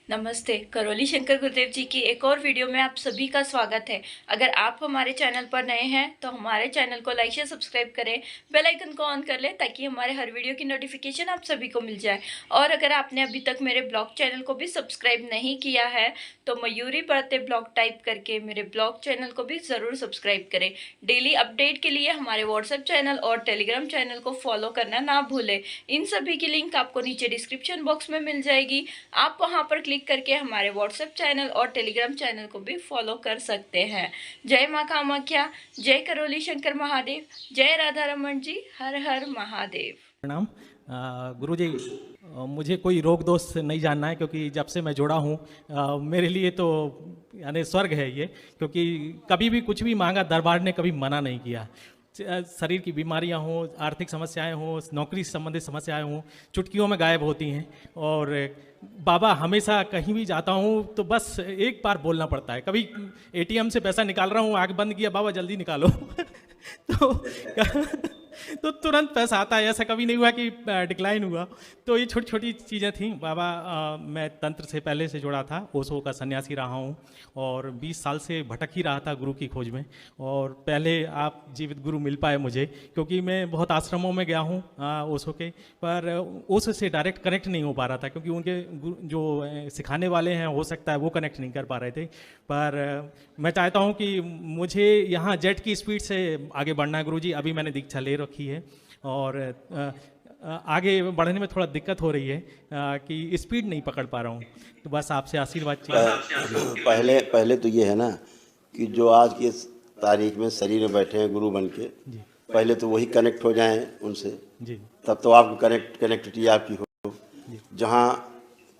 नमस्ते। करौली शंकर गुरुदेव जी की एक और वीडियो में आप सभी का स्वागत है। अगर आप हमारे चैनल पर नए हैं तो हमारे चैनल को लाइक शेयर सब्सक्राइब करें, बेल आइकन को ऑन कर लें ताकि हमारे हर वीडियो की नोटिफिकेशन आप सभी को मिल जाए। और अगर आपने अभी तक मेरे ब्लॉग चैनल को भी सब्सक्राइब नहीं किया है तो मयूरी पढ़ते ब्लॉग टाइप करके मेरे ब्लॉग चैनल को भी ज़रूर सब्सक्राइब करें। डेली अपडेट के लिए हमारे व्हाट्सएप चैनल और टेलीग्राम चैनल को फॉलो करना ना भूलें। इन सभी की लिंक आपको नीचे डिस्क्रिप्शन बॉक्स में मिल जाएगी। आप वहां पर क्लिक करके हमारे व्हाट्सएप चैनल और टेलीग्राम चैनल को भी फॉलो कर सकते हैं। जय माँ कामाख्या, जय करौली शंकर महादेव, जय राधा रमन जी, हर हर महादेव। प्रणाम। गुरुजी, मुझे कोई रोग दोष नहीं जानना है, क्योंकि जब से मैं जुड़ा हूँ मेरे लिए तो यानी स्वर्ग है ये। क्योंकि कभी भी कुछ भी मांगा, दरबार ने कभी मना नहीं किया। शरीर की बीमारियां हों, आर्थिक समस्याएं हों, नौकरी से संबंधित समस्याएं हों, चुटकियों में गायब होती हैं। और बाबा, हमेशा कहीं भी जाता हूँ तो बस एक बार बोलना पड़ता है। कभी एटीएम से पैसा निकाल रहा हूँ, आँख बंद किया, बाबा जल्दी निकालो तो तो तुरंत पैसा आता है। ऐसा कभी नहीं हुआ कि डिक्लाइन हुआ। तो ये छोटी छोटी चीज़ें थी। बाबा, मैं तंत्र से पहले से जुड़ा था, ओशो का सन्यासी रहा हूँ और 20 साल से भटक ही रहा था गुरु की खोज में। और पहले आप जीवित गुरु मिल पाए मुझे, क्योंकि मैं बहुत आश्रमों में गया हूँ ओशो के, पर ओशो से डायरेक्ट कनेक्ट नहीं हो पा रहा था, क्योंकि उनके जो सिखाने वाले हैं हो सकता है वो कनेक्ट नहीं कर पा रहे थे। पर मैं चाहता हूँ कि मुझे यहाँ जेट की स्पीड से आगे बढ़ना है गुरुजी। अभी मैंने दीक्षा ले रखी है और आगे बढ़ने में थोड़ा दिक्कत हो रही है कि स्पीड नहीं पकड़ पा रहा हूँ। तो बस आपसे आशीर्वाद चाहिए। पहले पहले तो ये है ना कि जो आज की इस तारीख में शरीर में बैठे हैं गुरु बन के, जी पहले तो वही कनेक्ट हो जाएं उनसे, जी तब तो आपको कनेक्टिविटी आपकी हो। जी जहाँ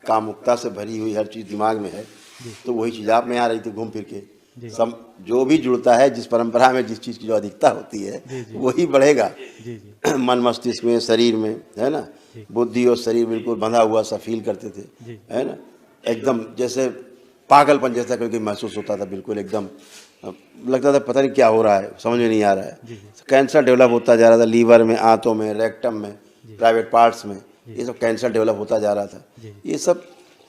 कामुकता से भरी हुई हर चीज़ दिमाग में है, जी तो वही चीज़ आप में आ रही थी घूम फिर के। जी सब जो भी जुड़ता है, जिस परंपरा में जिस चीज़ की जो अधिकता होती है जी जी वही बढ़ेगा। जी जी मन मस्तिष्क में, शरीर में, है ना। जी बुद्धि और शरीर बिल्कुल बंधा हुआ सा फील करते थे, जी है ना। एकदम जैसे पागलपन जैसा क्योंकि महसूस होता था, बिल्कुल एकदम लगता था पता नहीं क्या हो रहा है, समझ में नहीं आ रहा है। जी कैंसर डेवलप होता जा रहा था, लीवर में, आंतों में, रेक्टम में, जी प्राइवेट पार्ट्स में, जी ये सब कैंसर डेवलप होता जा रहा था। जी ये सब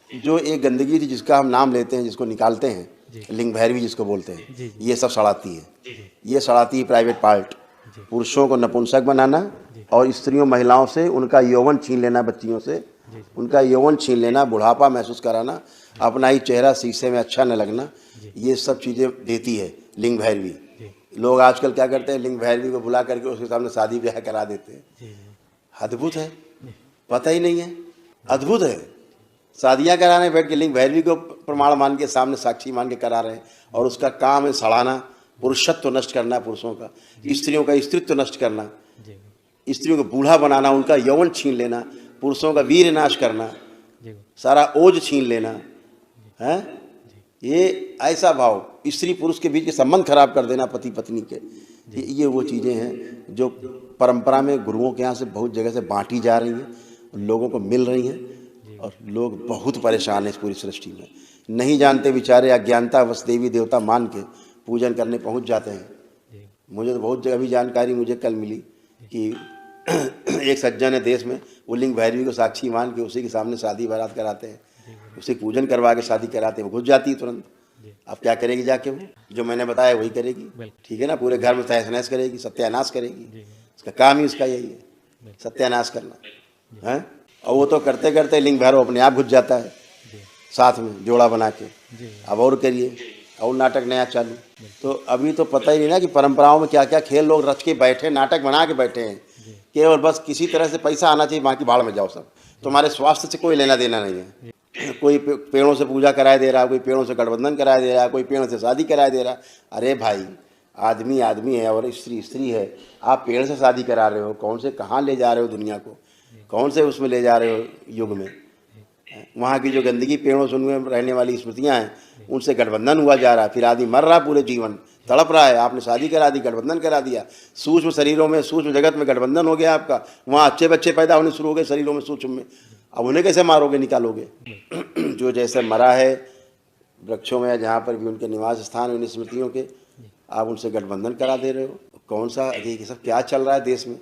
जो एक गंदगी थी जिसका हम नाम लेते हैं, जिसको निकालते हैं, जी लिंग भैरवी जिसको बोलते हैं, जी जी ये सब सड़ाती है। जी ये सड़ाती है प्राइवेट पार्ट। जी पुरुषों को नपुंसक बनाना जी और स्त्रियों महिलाओं से उनका यौवन छीन लेना, बच्चियों से जी उनका यौवन छीन लेना, बुढ़ापा महसूस कराना, अपना ही चेहरा शीशे में अच्छा न लगना, जी ये सब चीज़ें देती है लिंग भैरवी। जी लोग आजकल क्या करते हैं, लिंग भैरवी को बुला करके उसके सामने शादी ब्याह करा देते हैं। जी अद्भुत है, पता ही नहीं है, अद्भुत है। शादियाँ करा रहे हैं बैठ के, लिंग भैरवी को प्रमाण मान के सामने साक्षी मान के करा रहे हैं, और उसका काम है सड़ाना, पुरुषत्व नष्ट करना पुरुषों का, स्त्रियों का स्त्रीत्व नष्ट करना, जी स्त्रियों को बूढ़ा बनाना, उनका यौवन छीन लेना, पुरुषों का वीर नाश करना, जी सारा ओज छीन लेना है। ये ऐसा भाव, स्त्री पुरुष के बीच के संबंध खराब कर देना, पति पत्नी के, ये वो चीज़ें हैं जो परंपरा में गुरुओं के यहाँ से बहुत जगह से बांटी जा रही हैं, लोगों को मिल रही हैं, और लोग बहुत परेशान हैं इस पूरी सृष्टि में। नहीं जानते बेचारे, अज्ञानता वश देवी देवता मान के पूजन करने पहुंच जाते हैं। जी मुझे तो बहुत जगह भी जानकारी मुझे कल मिली कि एक सज्जन है देश में, वो लिंग भैरवी को साक्षी मान के उसी के सामने शादी बारात कराते हैं, उसे पूजन करवा के शादी कराते हैं, वो घुस जाती है तुरंत। जी अब क्या करेगी जाके, वो जो मैंने बताया वही करेगी, बिल्कुल। ठीक है ना। पूरे घर में तहस नहस करेगी, सत्यानाश करेगी। जी उसका काम ही उसका यही है, सत्यानाश करना है। और वो तो करते करते लिंग भैरव अपने आप घुस जाता है जी साथ में जोड़ा बना के। जी अब और करिए, और नाटक नया चालू। तो अभी तो पता ही नहीं ना कि परंपराओं में क्या क्या खेल लोग रच के बैठे, नाटक बना के बैठे हैं। केवल बस किसी तरह से पैसा आना चाहिए, बाकी भाड़ में जाओ सब। तुम्हारे स्वास्थ्य से कोई लेना देना नहीं है। कोई पेड़ों से पूजा कराए दे रहा है, कोई पेड़ों से गठबंधन कराए दे रहा है, कोई पेड़ों से शादी कराए दे रहा है। अरे भाई, आदमी आदमी है और स्त्री स्त्री है, आप पेड़ से शादी करा रहे हो, कौन से कहाँ ले जा रहे हो दुनिया को, कौन से उसमें ले जा रहे हो युग में। वहाँ की जो गंदगी, पेड़ों से उनमें रहने वाली स्मृतियाँ हैं, उनसे गठबंधन हुआ जा रहा है। फिर आदमी मर रहा पूरे जीवन, तड़प रहा है। आपने शादी करा दी, गठबंधन करा दिया, सूक्ष्म शरीरों में, सूक्ष्म जगत में गठबंधन हो गया आपका। वहाँ अच्छे बच्चे पैदा होने शुरू हो गए शरीरों में, सूक्ष्म में। अब उन्हें कैसे मारोगे, निकालोगे? जो जैसे मरा है वृक्षों में, जहाँ पर भी उनके निवास स्थान उन स्मृतियों के, आप उनसे गठबंधन करा दे रहे हो। कौन सा, ये सब क्या चल रहा है देश में?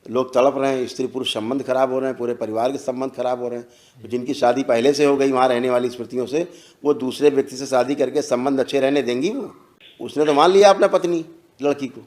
लोग तड़प रहे हैं, स्त्री पुरुष संबंध खराब हो रहे हैं, पूरे परिवार के संबंध खराब हो रहे हैं। तो जिनकी शादी पहले से हो गई वहाँ रहने वाली स्मृतियों से, वो दूसरे व्यक्ति से शादी करके संबंध अच्छे रहने देंगी? वो उसने तो मान लिया अपना पत्नी लड़की को।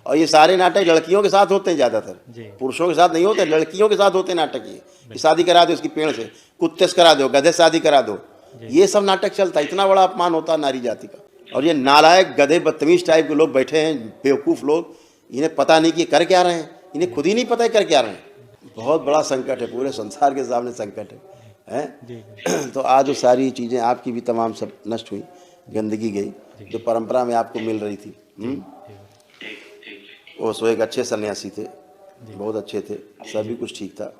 और ये सारे नाटक लड़कियों के साथ होते हैं ज़्यादातर, पुरुषों के साथ नहीं होते, लड़कियों के साथ होते हैं नाटक। ये शादी करा दो इसकी पेड़ से, कुत्ते से करा दो, गधे से शादी करा दो, ये सब नाटक चलता है। इतना बड़ा अपमान होता है नारी जाति का। और ये नालायक गधे बदतमीज टाइप के लोग बैठे हैं, बेवकूफ़ लोग, इन्हें पता नहीं कि कर क्या रहे हैं, इन्हें खुद ही नहीं पता है कर क्या रहे हैं। बहुत बड़ा संकट है, पूरे संसार के सामने संकट है। तो आज वो सारी चीज़ें आपकी भी तमाम सब नष्ट हुई, गंदगी गई जो परंपरा में आपको मिल रही थी। वो सो एक अच्छे सन्यासी थे, बहुत अच्छे थे, सभी कुछ ठीक था,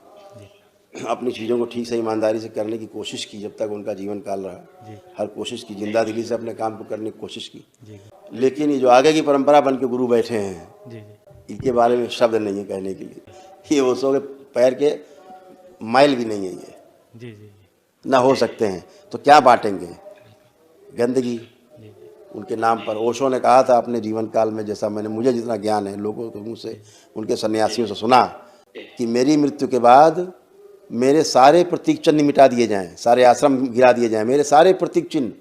अपनी चीज़ों को ठीक से ईमानदारी से करने की कोशिश की जब तक उनका जीवन काल रहा। हर कोशिश की, जिंदा दिली से अपने काम को करने की कोशिश की। लेकिन ये जो आगे की परंपरा बन के गुरु बैठे हैं, इनके बारे में शब्द नहीं है कहने के लिए। ये ओशो के पैर के माइल भी नहीं है ये, ना हो सकते हैं। तो क्या बांटेंगे? गंदगी उनके नाम पर। ओशो ने कहा था अपने जीवन काल में, जैसा मुझे जितना ज्ञान है लोगों के मुँह से, उनके सन्यासियों से सुना, कि मेरी मृत्यु के बाद मेरे सारे प्रतीक चिन्ह मिटा दिए जाएं, सारे आश्रम गिरा दिए जाएं, मेरे सारे प्रतीक चिन्ह,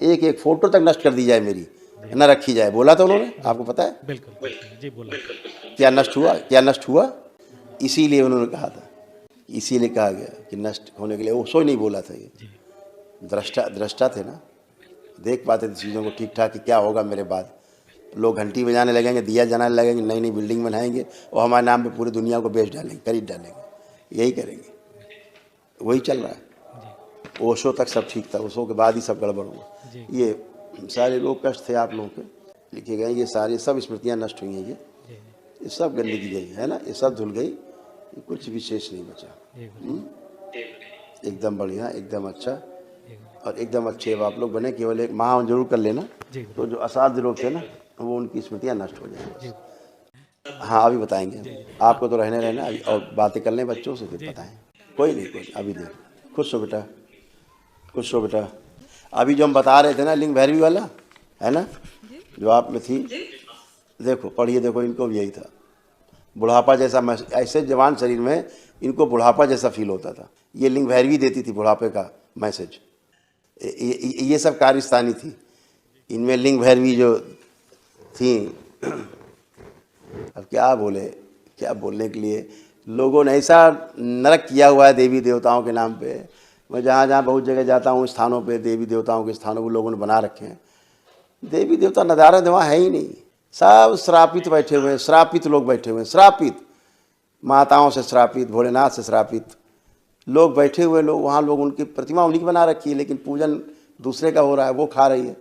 एक एक फोटो तक नष्ट कर दी जाए, मेरी न रखी जाए। बोला था उन्होंने, आपको पता है? बिल्कुल जी, बोला। क्या नष्ट हुआ? क्या नष्ट हुआ? इसीलिए उन्होंने कहा था, इसीलिए कहा गया कि नष्ट होने के लिए। ओशो ही नहीं बोला था, ये दृष्टा थे ना, देख पाते थे चीज़ों को ठीक ठाक कि क्या होगा मेरे बाद। लोग घंटी बजाने लगेंगे, दिया जलाने लगेंगे, नई नई बिल्डिंग बनाएंगे और हमारे नाम पे पूरी दुनिया को बेच डालेंगे, खरीद डालेंगे, यही करेंगे। वही चल रहा है। ओशो तक सब ठीक था, ओशो के बाद ही सब गड़बड़ हुआ। ये सारे लोग कष्ट थे आप लोगों के लिखे गए, ये सारी सब स्मृतियाँ नष्ट हुई हैं। ये सब गंदगी गई है ना, ये सब धुल गई, कुछ विशेष नहीं बचा। एकदम बढ़िया, एकदम अच्छा, और एकदम अच्छे आप लोग बने। केवल एक महा जरूर कर लेना, तो जो असाध्य लोग थे ना, वो उनकी स्मृतियाँ नष्ट हो जाएंगी। हाँ, अभी बताएंगे आपको, तो रहने रहना अभी, और बातें कर लें बच्चों से, फिर बताएं। कोई नहीं, कोई अभी देख, खुश हो बेटा, खुश हो बेटा। अभी जो हम बता रहे थे ना, लिंग भैरवी वाला है ना, जो आप में थी, देखो पढ़िए, देखो इनको भी यही था, बुढ़ापा जैसा, ऐसे जवान शरीर में इनको बुढ़ापा जैसा फील होता था। ये लिंग भैरवी देती थी बुढ़ापे का मैसेज। ये सब कार्यस्थानी थी, इनमें लिंग भैरवी जो थी। अब क्या बोले, क्या बोलने के लिए, लोगों ने ऐसा नरक किया हुआ है देवी देवताओं के नाम पे। मैं जहाँ जहाँ बहुत जगह जाता हूँ, स्थानों पे देवी देवताओं के स्थानों को लोगों ने बना रखे हैं। देवी देवता नज़ारा वहाँ है ही नहीं, सब श्रापित बैठे हुए हैं, श्रापित लोग बैठे हुए हैं, श्रापित माताओं से श्रापित, भोलेनाथ से श्रापित लोग बैठे हुए। लोग वहाँ, लोग उनकी प्रतिमा उन्हीं की बना रखी है, लेकिन पूजन दूसरे का हो रहा है, वो खा रही है,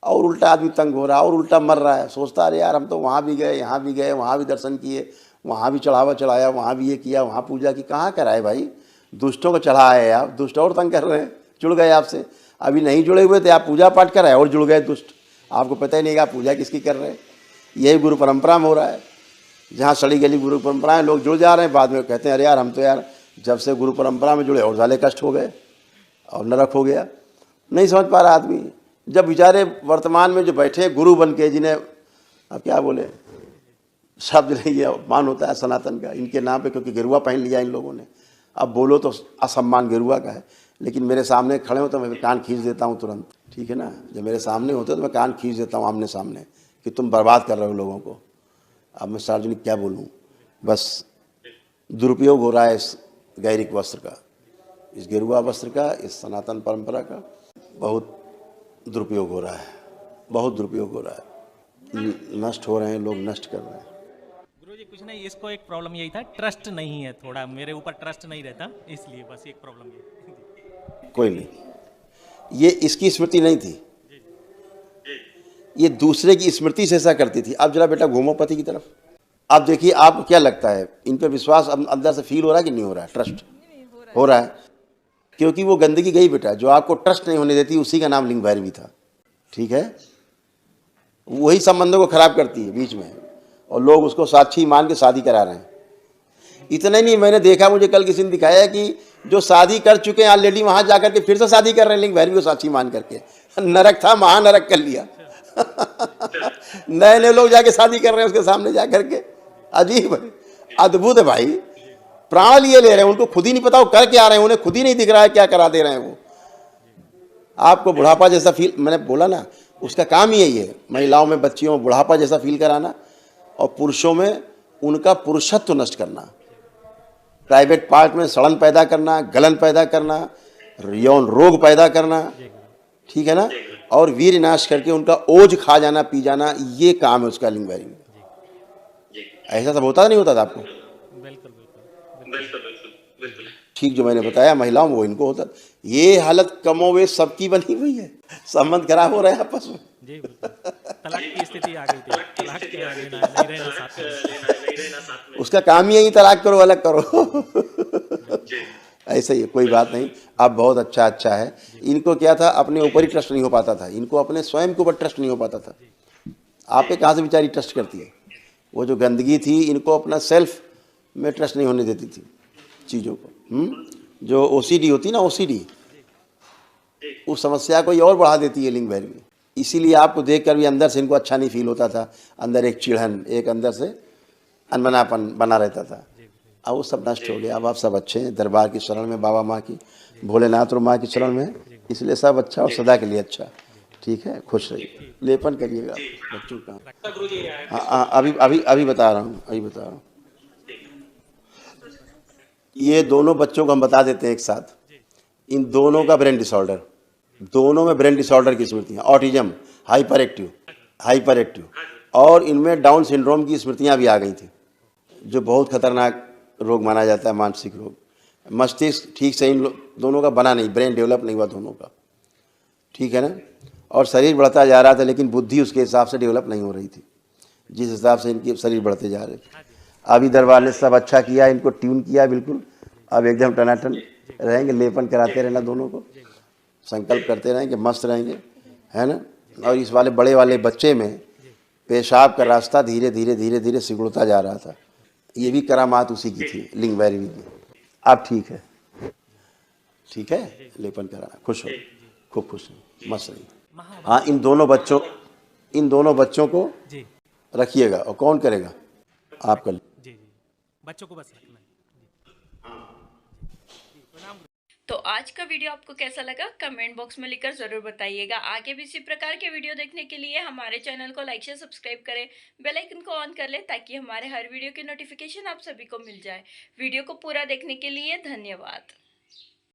और उल्टा आदमी तंग हो रहा है, और उल्टा मर रहा है। सोचता अरे यार, हम तो वहाँ भी गए, यहाँ भी गए, वहाँ भी दर्शन किए, वहाँ भी चढ़ावा चढ़ाया, वहाँ भी ये किया, वहाँ पूजा की। कहाँ कराए भाई? दुष्टों को चढ़ाए आप, दुष्ट और तंग कर रहे हैं, जुड़ गए आपसे। अभी नहीं जुड़े हुए थे, आप पूजा पाठ कराए और जुड़ गए दुष्ट। आपको पता ही नहीं कि आप पूजा किसकी कर रहे हैं। यही गुरु परंपरा में हो रहा है, जहाँ सड़ी गली गुरु परंपराएं, लोग जुड़ जा रहे हैं, बाद में कहते हैं अरे यार, हम तो यार जब से गुरु परंपरा में जुड़े और ज़्यादा कष्ट हो गए और नरक हो गया। नहीं समझ पा रहा आदमी। जब बेचारे वर्तमान में जो बैठे गुरु बन के, जिन्हें अब क्या बोले, शब्द नहीं है, अपमान होता है सनातन का इनके नाम पे, क्योंकि गेरुआ पहन लिया इन लोगों ने। अब बोलो तो असम्मान गेरुआ का है, लेकिन मेरे सामने खड़े हो तो मैं कान खींच देता हूँ तुरंत, ठीक है ना। जब मेरे सामने होते तो मैं कान खींच देता हूँ आमने सामने, कि तुम बर्बाद कर रहे हो लोगों को। अब मैं सार्वजनिक क्या बोलूँ, बस दुरुपयोग हो रहा है इस गैरिक वस्त्र का, इस गेरुआ वस्त्र का, इस सनातन परंपरा का बहुत दुरुपयोग हो रहा है, बहुत दुरुपयोग हो रहा है। नष्ट हो रहे हैं लोग, नष्ट कर रहे हैं। गुरुजी कुछ नहीं, इसको एक प्रॉब्लम यही था, ट्रस्ट नहीं है, थोड़ा मेरे ऊपर ट्रस्ट नहीं रहता, इसलिए बस एक प्रॉब्लम ये। कोई नहीं, ये इसकी स्मृति नहीं थी, ये दूसरे की स्मृति से ऐसा करती थी। अब जरा बेटा घूमो पति की तरफ। अब देखिए आपको क्या लगता है, इन पर विश्वास अंदर से फील हो रहा है कि नहीं हो रहा है? ट्रस्ट हो रहा है, क्योंकि वो गंदगी गई बेटा। जो आपको ट्रस्ट नहीं होने देती, उसी का नाम लिंग भैरवी था, ठीक है। वही संबंधों को खराब करती है बीच में, और लोग उसको साक्षी मान के शादी करा रहे हैं। इतना ही नहीं, मैंने देखा, मुझे कल किसी ने दिखाया कि जो शादी कर चुके हैं ऑलरेडी, वहां जाकर के फिर से शादी कर रहे हैं लिंग भैरवी को साक्षी मान करके। नरक था, महानरक कर लिया। नए नए लोग जाके शादी कर रहे हैं उसके सामने जा करके। अजीब है, अद्भुत है भाई, प्राण लिए ले रहे हैं, उनको खुद ही नहीं पता वो कर क्या रहे हैं, उन्हें खुद ही नहीं दिख रहा है क्या करा दे रहे हैं वो। आपको बुढ़ापा जैसा फील, मैंने बोला ना, उसका काम ही यही है, महिलाओं में बच्चियों में बुढ़ापा जैसा फील कराना और पुरुषों में उनका पुरुषत्व नष्ट करना, प्राइवेट पार्ट में सड़न पैदा करना, गलन पैदा करना, यौन रोग पैदा करना, ठीक है ना, और वीर नाश करके उनका ओज खा जाना, पी जाना, ये काम है उसका लिंग बैरिंग। ऐसा सब होता नहीं होता था आपको? बिल्कुल बिल्कुल बिल्कुल। ठीक जो मैंने बताया महिलाओं में वो इनको होता। ये हालत कमोवेश सबकी बनी हुई है, संबंध खराब हो रहे हैं आपस में। जी बिल्कुल, तलाक की स्थिति आ गई थी, तलाक नहीं रहना साथ में। उसका काम ही यही, तलाक करो अलग करो। ऐसा ही है, कोई बात नहीं। अब बहुत अच्छा है। इनको क्या था, अपने ऊपर ही ट्रस्ट नहीं हो पाता था, इनको अपने स्वयं के ऊपर ट्रस्ट नहीं हो पाता था। आप पे कहाँ से बेचारी ट्रस्ट करती है? वो जो गंदगी थी, इनको अपना सेल्फ में ट्रस्ट नहीं होने देती थी चीज़ों को। जो ओसीडी होती ना, ओसीडी, उस समस्या को ये और बढ़ा देती है लिंग बैरिंग। इसीलिए आपको देखकर भी अंदर से इनको अच्छा नहीं फील होता था, अंदर एक चिढ़न, एक अंदर से अनबनापन बना रहता था। अब वो सब नष्ट हो गया। अब आप सब अच्छे हैं, दरबार की शरण में, बाबा माँ की, भोलेनाथ और माँ की शरण में, इसलिए सब अच्छा और सदा के लिए अच्छा। ठीक है, खुश रहिए, लेपन करिएगा बच्चों का। हाँ, अभी बता रहा हूँ, ये दोनों बच्चों को हम बता देते हैं एक साथ। इन दोनों का ब्रेन डिसऑर्डर, दोनों में ब्रेन डिसऑर्डर की स्मृतियाँ, ऑटिज्म, हाइपर एक्टिव, और इनमें डाउन सिंड्रोम की स्मृतियाँ भी आ गई थी, जो बहुत खतरनाक रोग माना जाता है, मानसिक रोग। मस्तिष्क ठीक से इन दोनों का बना नहीं, ब्रेन डेवलप नहीं हुआ दोनों का, ठीक है ना। और शरीर बढ़ता जा रहा था, लेकिन बुद्धि उसके हिसाब से डेवलप नहीं हो रही थी, जिस हिसाब से इनके शरीर बढ़ते जा रहे थे। अभी दरबार ने सब अच्छा किया, इनको ट्यून किया बिल्कुल, अब एकदम टनाटन रहेंगे। लेपन कराते रहना दोनों को, संकल्प करते रहेंगे, मस्त रहेंगे, है ना। और इस वाले बड़े वाले बच्चे में पेशाब का रास्ता धीरे धीरे सिकुड़ता जा रहा था, ये भी करामात उसी की थी, लिंग बैरिंग की। अब ठीक है, लेपन कराना, खुश हो, खूब खुश हो, मस्त रहिए। हाँ, इन दोनों बच्चों को रखिएगा। और कौन करेगा? आप कर। जी, बच्चों को बस रखना है। तो आज का वीडियो आपको कैसा लगा कमेंट बॉक्स में लिखकर ज़रूर बताइएगा। आगे भी इसी प्रकार के वीडियो देखने के लिए हमारे चैनल को लाइक शेयर सब्सक्राइब करें, बेल आइकन को ऑन कर लें ताकि हमारे हर वीडियो की नोटिफिकेशन आप सभी को मिल जाए। वीडियो को पूरा देखने के लिए धन्यवाद।